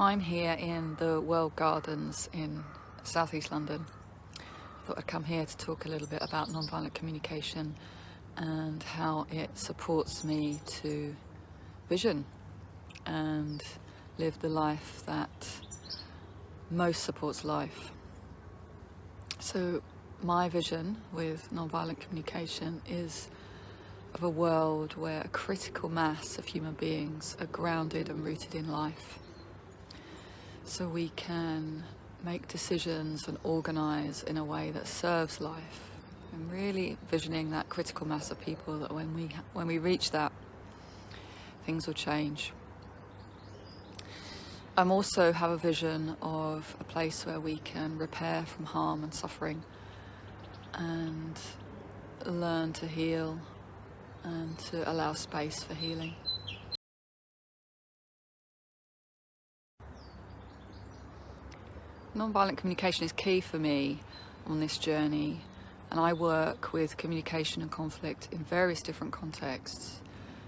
I'm here in the World Gardens in southeast London. I thought I'd come here to talk a little bit about nonviolent communication and how it supports me to vision and live the life that most supports life. So my vision with nonviolent communication is of a world where a critical mass of human beings are grounded and rooted in life. So we can make decisions and organise in a way that serves life. I'm really visioning that critical mass of people that when we reach that, things will change. I also have a vision of a place where we can repair from harm and suffering and learn to heal and to allow space for healing. Nonviolent communication is key for me on this journey, and I work with communication and conflict in various different contexts,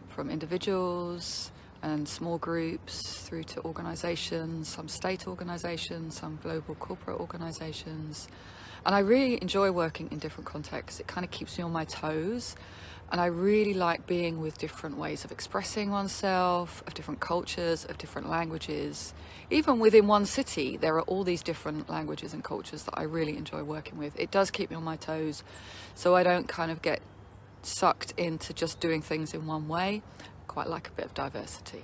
from individuals and small groups through to organisations, some state organisations, some global corporate organisations. And I really enjoy working in different contexts. It kind of keeps me on my toes, and I really like being with different ways of expressing oneself, of different cultures, of different languages. Even within one city, there are all these different languages and cultures that I really enjoy working with. It does keep me on my toes, so I don't kind of get sucked into just doing things in one way. I quite like a bit of diversity.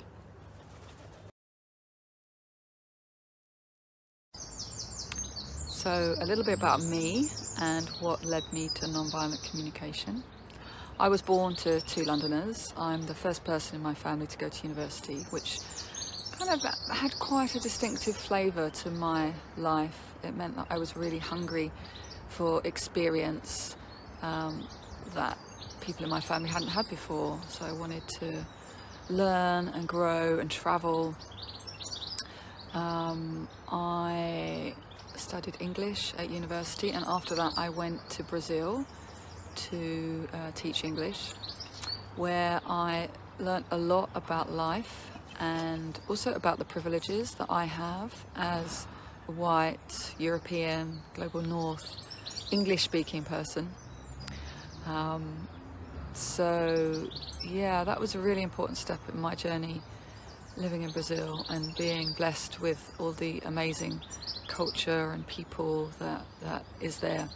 So a little bit about me and what led me to nonviolent communication. I was born to two Londoners. I'm the first person in my family to go to university, which kind of had quite a distinctive flavour to my life. It meant that I was really hungry for experience that people in my family hadn't had before. So I wanted to learn and grow and travel. I studied English at university, and after that I went to Brazil to teach English, where I learnt a lot about life and also about the privileges that I have as a white, European, global north, English-speaking person. So yeah, that was a really important step in my journey, living in Brazil and being blessed with all the amazing culture and people that is there.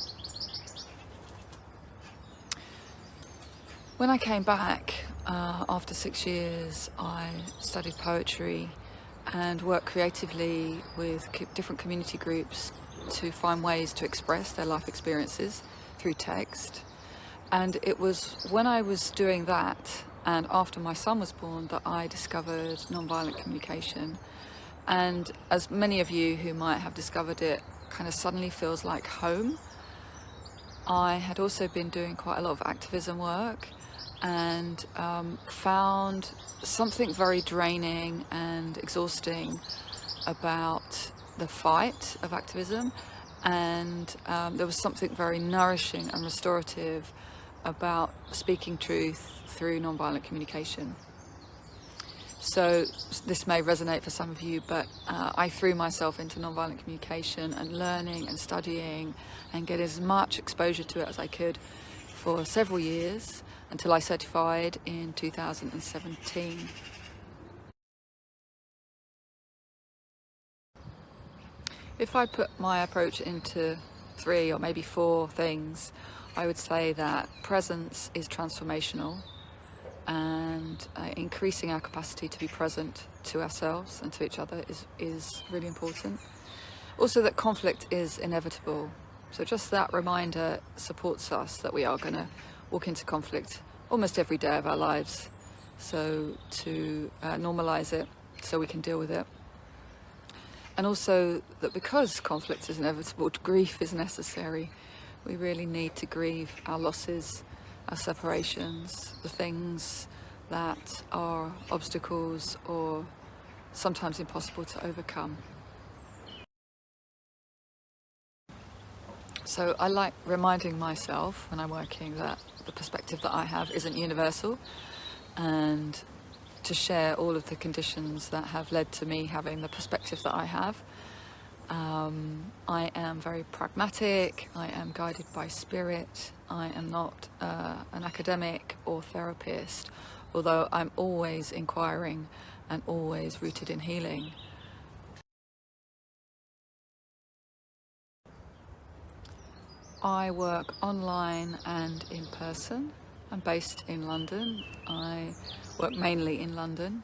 When I came back after 6 years, I studied poetry and worked creatively with different community groups to find ways to express their life experiences through text. And it was when I was doing that and after my son was born that I discovered nonviolent communication. And as many of you who might have discovered it, kind of suddenly feels like home. I had also been doing quite a lot of activism work and found something very draining and exhausting about the fight of activism, and there was something very nourishing and restorative about speaking truth through nonviolent communication. So this may resonate for some of you, but I threw myself into nonviolent communication and learning and studying and get as much exposure to it as I could for several years until I certified in 2017. If I put my approach into 3 or maybe 4 things, I would say that presence is transformational, and increasing our capacity to be present to ourselves and to each other is really important. Also that conflict is inevitable. So just that reminder supports us that we are going to walk into conflict almost every day of our lives. So to normalise it so we can deal with it. And also that because conflict is inevitable, grief is necessary. We really need to grieve our losses, our separations, the things that are obstacles or sometimes impossible to overcome. So I like reminding myself when I'm working that the perspective that I have isn't universal, and to share all of the conditions that have led to me having the perspective that I have. I am very pragmatic, I am guided by spirit, I am not an academic or therapist, although I'm always inquiring and always rooted in healing. I work online and in person. I'm based in London. I work mainly in London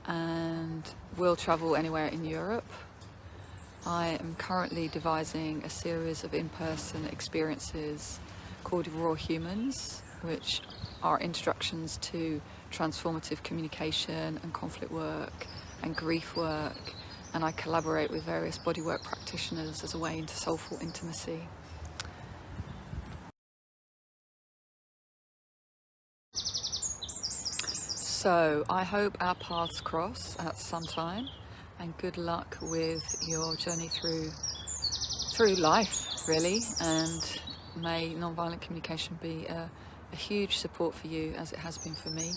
and will travel anywhere in Europe. I am currently devising a series of in-person experiences called Raw Humans, which are introductions to transformative communication and conflict work and grief work, and I collaborate with various bodywork practitioners as a way into soulful intimacy. So I hope our paths cross at some time, and good luck with your journey through life, really, and may nonviolent communication be a huge support for you as it has been for me.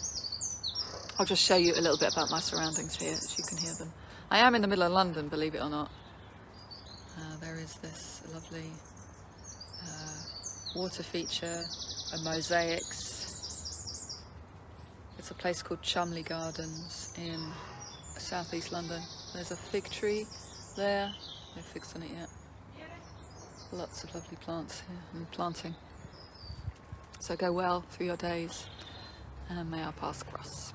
I'll just show you a little bit about my surroundings here so you can hear them. I am in the middle of London, believe it or not. There is this lovely water feature and mosaics. It's a place called Chumley Gardens in southeast London. There's a fig tree there. No figs on it yet. Lots of lovely plants here and planting. So go well through your days and may our paths cross.